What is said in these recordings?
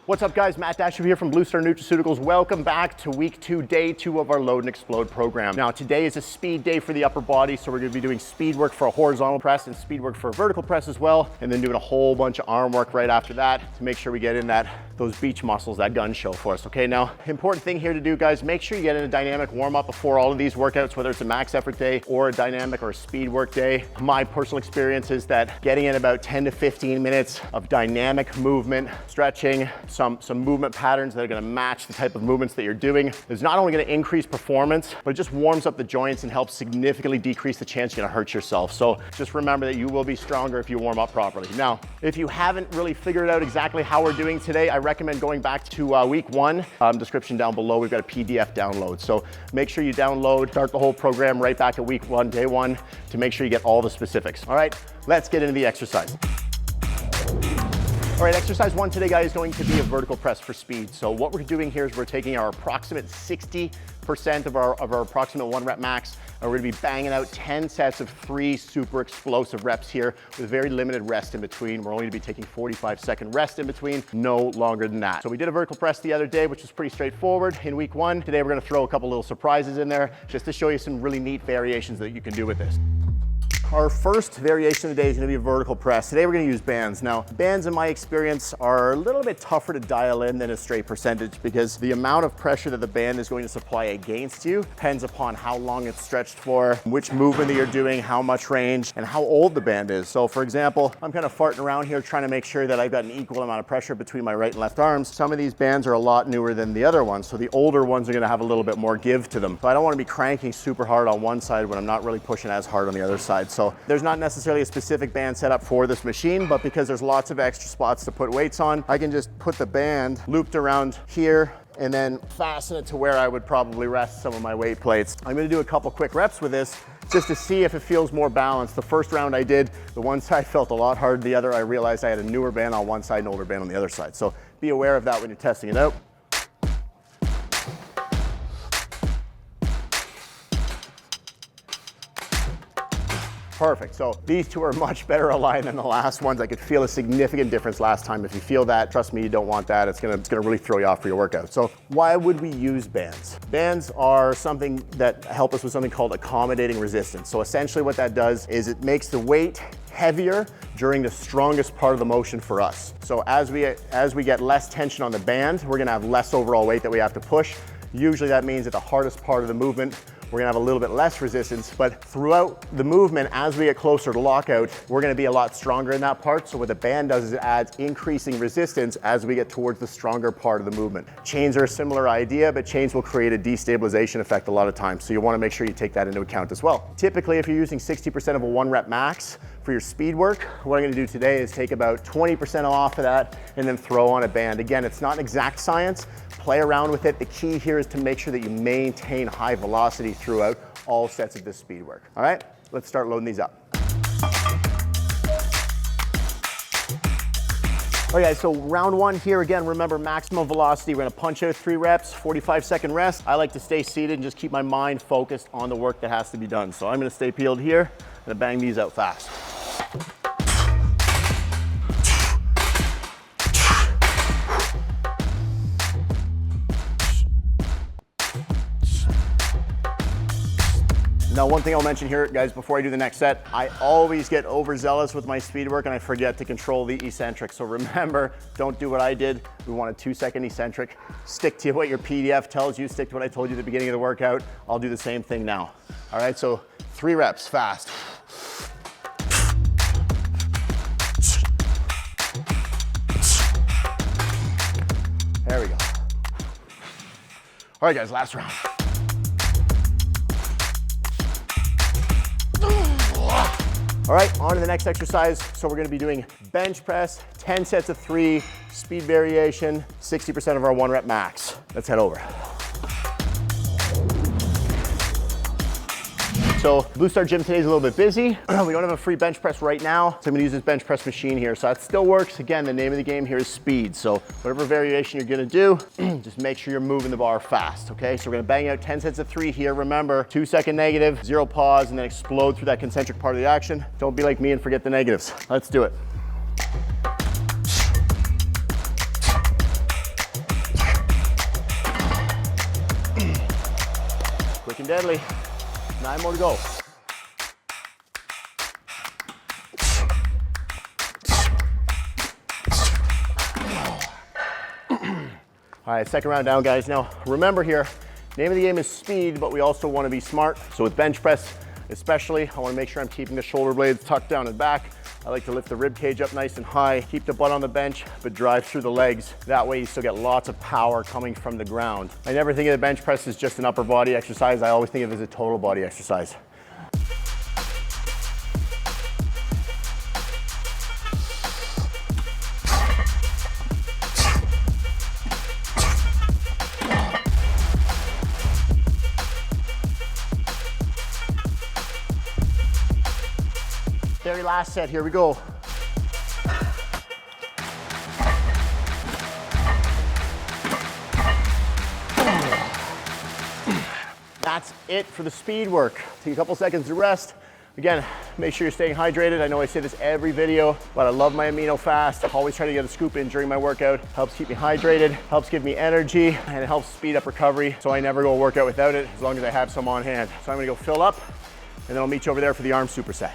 What's up guys, Matt Dasher here from Blue Star Nutraceuticals. Welcome back to week 2, day 2 of our Load and Explode program. Now today is a speed day for the upper body, so we're gonna be doing speed work for a horizontal press and speed work for a vertical press as well, and then doing a whole bunch of arm work right after that to make sure we get in those beach muscles, that gun show for us, okay? Now, important thing here to do, guys, make sure you get in a dynamic warm-up before all of these workouts, whether it's a max effort day or a dynamic or a speed work day. My personal experience is that getting in about 10 to 15 minutes of dynamic movement, stretching, some movement patterns that are gonna match the type of movements that you're doing is not only gonna increase performance, but it just warms up the joints and helps significantly decrease the chance you're gonna hurt yourself. So just remember that you will be stronger if you warm up properly. Now, if you haven't really figured out exactly how we're doing today, I recommend going back to week 1, description down below. We've got a PDF download. So make sure you download, start the whole program right back at week 1, day 1, to make sure you get all the specifics. All right, let's get into the exercise. All right, exercise 1 today, guys, is going to be a vertical press for speed. So what we're doing here is we're taking our approximate 60% of our approximate 1 rep max, and we're gonna be banging out 10 sets of 3 super explosive reps here with very limited rest in between. We're only gonna be taking 45-second rest in between, no longer than that. So we did a vertical press the other day, which was pretty straightforward in week 1. Today, we're gonna throw a couple little surprises in there just to show you some really neat variations that you can do with this. Our first variation of the day is gonna be a vertical press. Today we're gonna use bands. Now, bands in my experience are a little bit tougher to dial in than a straight percentage because the amount of pressure that the band is going to supply against you depends upon how long it's stretched for, which movement that you're doing, how much range, and how old the band is. So for example, I'm kind of farting around here trying to make sure that I've got an equal amount of pressure between my right and left arms. Some of these bands are a lot newer than the other ones, so the older ones are gonna have a little bit more give to them. So I don't wanna be cranking super hard on one side when I'm not really pushing as hard on the other side. So there's not necessarily a specific band set up for this machine, but because there's lots of extra spots to put weights on, I can just put the band looped around here and then fasten it to where I would probably rest some of my weight plates. I'm gonna do a couple quick reps with this just to see if it feels more balanced. The first round I did, the one side felt a lot harder, the other I realized I had a newer band on one side and older band on the other side. So be aware of that when you're testing it out. Perfect. So these two are much better aligned than the last ones. I could feel a significant difference last time. If you feel that, trust me, you don't want that. It's gonna really throw you off for your workout. So why would we use bands? Bands are something that help us with something called accommodating resistance. So essentially what that does is it makes the weight heavier during the strongest part of the motion for us. So as we get less tension on the band, we're gonna have less overall weight that we have to push. Usually that means at the hardest part of the movement, we're gonna have a little bit less resistance, but throughout the movement, as we get closer to lockout, we're gonna be a lot stronger in that part. So what the band does is it adds increasing resistance as we get towards the stronger part of the movement. Chains are a similar idea, but chains will create a destabilization effect a lot of times. So you wanna make sure you take that into account as well. Typically, if you're using 60% of a 1 rep max for your speed work, what I'm gonna do today is take about 20% off of that and then throw on a band. Again, it's not an exact science. Play around with it. The key here is to make sure that you maintain high velocity throughout all sets of this speed work. All right, let's start loading these up. Okay, so round 1 here, again, remember maximum velocity. We're gonna punch out 3 reps, 45-second rest. I like to stay seated and just keep my mind focused on the work that has to be done. So I'm gonna stay peeled here, I'm gonna bang these out fast. Now, one thing I'll mention here, guys, before I do the next set, I always get overzealous with my speed work and I forget to control the eccentric. So remember, don't do what I did. We want a 2-second eccentric. Stick to what your PDF tells you. Stick to what I told you at the beginning of the workout. I'll do the same thing now. All right, so 3 reps, fast. There we go. All right, guys, last round. All right, on to the next exercise. So we're gonna be doing bench press, 10 sets of 3, speed variation, 60% of our 1 rep max. Let's head over. So Blue Star Gym today is a little bit busy. We don't have a free bench press right now, so I'm gonna use this bench press machine here. So that still works. Again, the name of the game here is speed. So whatever variation you're gonna do, just make sure you're moving the bar fast, okay? So we're gonna bang out 10 sets of 3 here. Remember, 2-second negative, 0 pause, and then explode through that concentric part of the action. Don't be like me and forget the negatives. Let's do it. and deadly. 9 more to go. All right, second round down, guys. Now, remember here, name of the game is speed, but we also want to be smart. So with bench press, especially, I want to make sure I'm keeping the shoulder blades tucked down and back. I like to lift the rib cage up nice and high, keep the butt on the bench, but drive through the legs. That way you still get lots of power coming from the ground. I never think of the bench press as just an upper body exercise. I always think of it as a total body exercise. Very last set, here we go. That's it for the speed work. Take a couple seconds to rest. Again, make sure you're staying hydrated. I know I say this every video, but I love my AminoFast. I always try to get a scoop in during my workout. Helps keep me hydrated, helps give me energy, and it helps speed up recovery, so I never go work out without it, as long as I have some on hand. So I'm gonna go fill up, and then I'll meet you over there for the arm superset.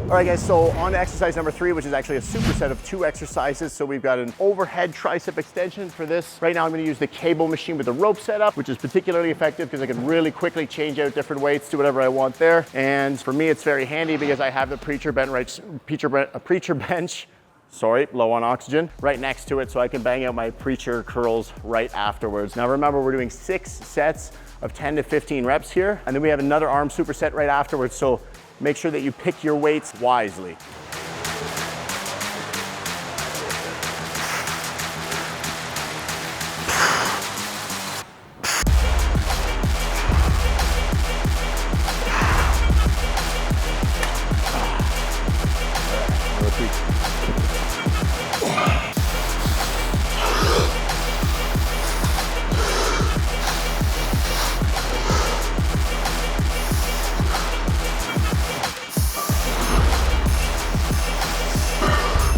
All right, guys, so on to exercise number 3, which is actually a superset of 2 exercises. So we've got an overhead tricep extension for this. Right now I'm gonna use the cable machine with the rope setup, which is particularly effective because I can really quickly change out different weights to whatever I want there. And for me, it's very handy because I have the preacher bench, low on oxygen, right next to it, so I can bang out my preacher curls right afterwards. Now remember, we're doing 6 sets of 10 to 15 reps here, and then we have another arm superset right afterwards, so make sure that you pick your weights wisely.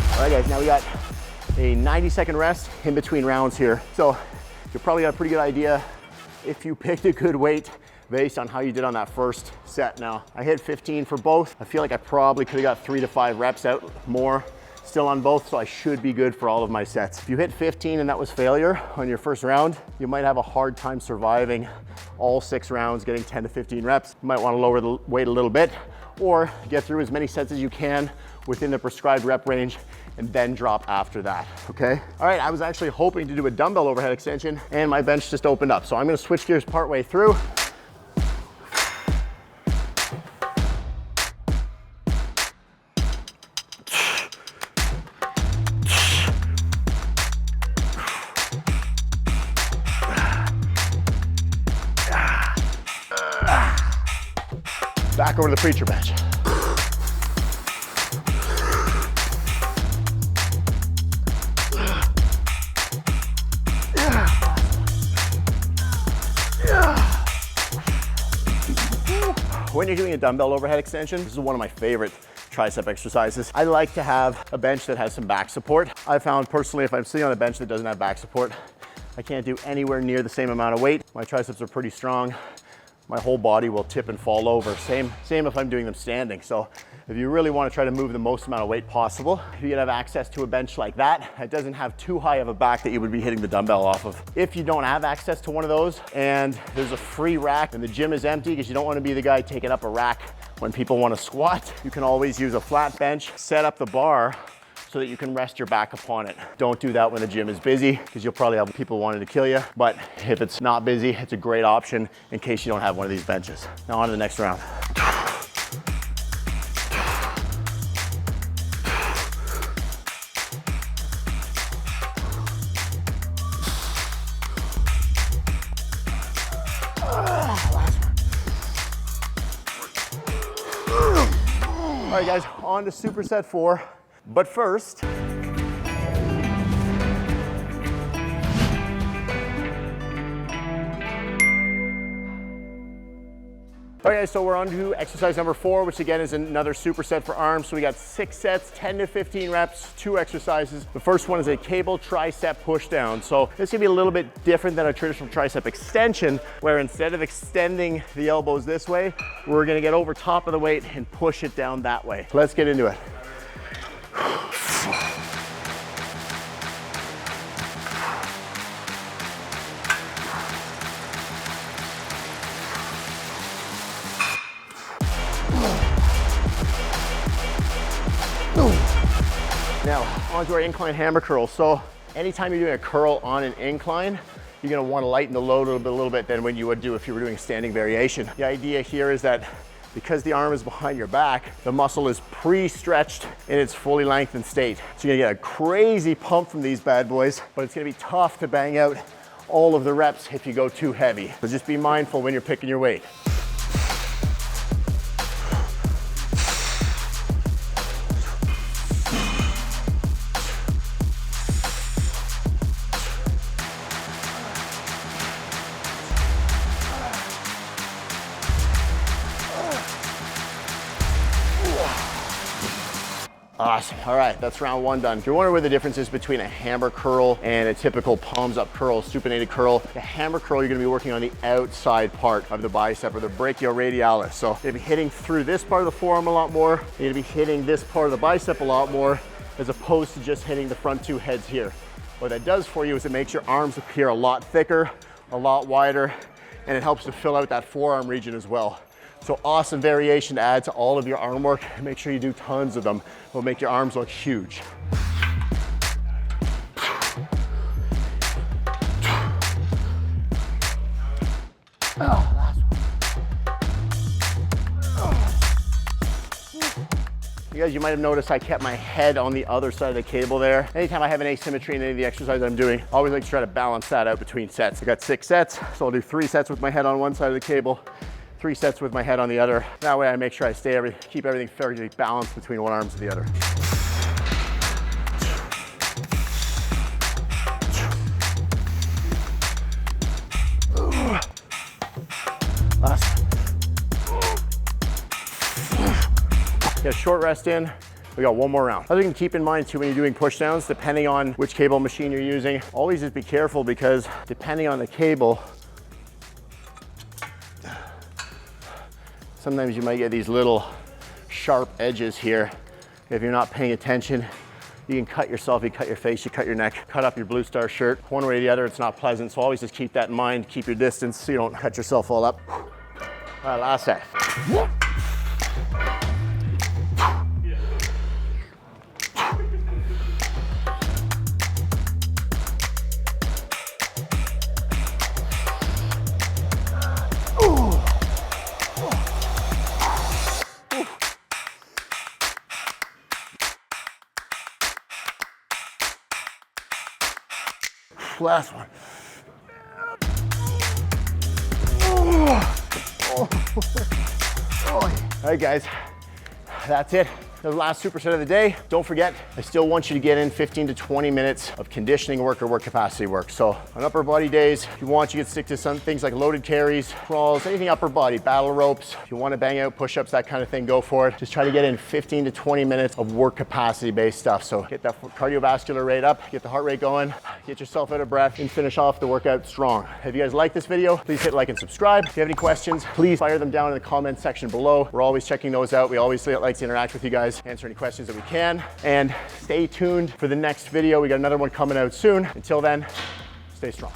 All right, guys, now we got a 90-second rest in between rounds here. So you probably got a pretty good idea if you picked a good weight based on how you did on that first set. Now, I hit 15 for both. I feel like I probably could have got 3 to 5 reps out more still on both, so I should be good for all of my sets. If you hit 15 and that was failure on your first round, you might have a hard time surviving all 6 rounds, getting 10 to 15 reps. You might want to lower the weight a little bit or get through as many sets as you can within the prescribed rep range and then drop after that, okay? All right, I was actually hoping to do a dumbbell overhead extension and my bench just opened up. So I'm gonna switch gears partway through. Back over to the preacher bench. When you're doing a dumbbell overhead extension, this is one of my favorite tricep exercises. I like to have a bench that has some back support. I found personally, if I'm sitting on a bench that doesn't have back support, I can't do anywhere near the same amount of weight. My triceps are pretty strong. My whole body will tip and fall over. Same if I'm doing them standing. So if you really want to try to move the most amount of weight possible, you can have access to a bench like that. It doesn't have too high of a back that you would be hitting the dumbbell off of. If you don't have access to one of those and there's a free rack and the gym is empty because you don't want to be the guy taking up a rack when people want to squat, you can always use a flat bench, set up the bar so that you can rest your back upon it. Don't do that when the gym is busy because you'll probably have people wanting to kill you. But if it's not busy, it's a great option in case you don't have one of these benches. Now on to the next round. All right, guys, on to superset 4. But first, Okay, so we're on to exercise number 4, which again is another superset for arms. So we got 6 sets, 10 to 15 reps, 2 exercises. The first one is a cable tricep push down. So this can be a little bit different than a traditional tricep extension, where instead of extending the elbows this way, we're gonna get over top of the weight and push it down that way. Let's get into it. Now, onto our incline hammer curl. So anytime you're doing a curl on an incline, you're gonna wanna lighten the load a little bit than when you would do if you were doing a standing variation. The idea here is that because the arm is behind your back, the muscle is pre-stretched in its fully lengthened state. So you're gonna get a crazy pump from these bad boys, but it's gonna be tough to bang out all of the reps if you go too heavy. So just be mindful when you're picking your weight. Awesome. All right, that's round 1 done. If you're wondering what the difference is between a hammer curl and a typical palms up curl, supinated curl, the hammer curl, you're gonna be working on the outside part of the bicep, or the brachioradialis. So you're gonna be hitting through this part of the forearm a lot more. You're gonna be hitting this part of the bicep a lot more, as opposed to just hitting the front 2 heads here. What that does for you is it makes your arms appear a lot thicker, a lot wider, and it helps to fill out that forearm region as well. So awesome variation to add to all of your arm work. Make sure you do tons of them. It'll make your arms look huge. You guys, you might have noticed I kept my head on the other side of the cable there. Anytime I have an asymmetry in any of the exercises I'm doing, I always like to try to balance that out between sets. I got 6 sets, so I'll do 3 sets with my head on one side of the cable, 3 sets with my head on the other. That way I make sure I keep everything fairly balanced between one arm to the other. Last. Get a short rest in. We got 1 more round. Other thing to keep in mind too when you're doing push downs, depending on which cable machine you're using, always just be careful, because depending on the cable, sometimes you might get these little sharp edges here. If you're not paying attention, you can cut yourself, you cut your face, you cut your neck, cut up your Blue Star shirt. One way or the other, it's not pleasant. So always just keep that in mind. Keep your distance so you don't cut yourself all up. All right, last set. Last one. All right, guys, that's it. The last superset of the day. Don't forget, I still want you to get in 15 to 20 minutes of conditioning work or work capacity work. So on upper body days, if you want, you can stick to some things like loaded carries, crawls, anything upper body, battle ropes. If you want to bang out push-ups, that kind of thing, go for it. Just try to get in 15 to 20 minutes of work capacity based stuff. So get that cardiovascular rate up, get the heart rate going, get yourself out of breath, and finish off the workout strong. If you guys like this video, please hit like and subscribe. If you have any questions, please fire them down in the comment section below. We're always checking those out. We always like to interact with you guys, answer any questions that we can, and stay tuned for the next video. We got another one coming out soon. Until then, stay strong.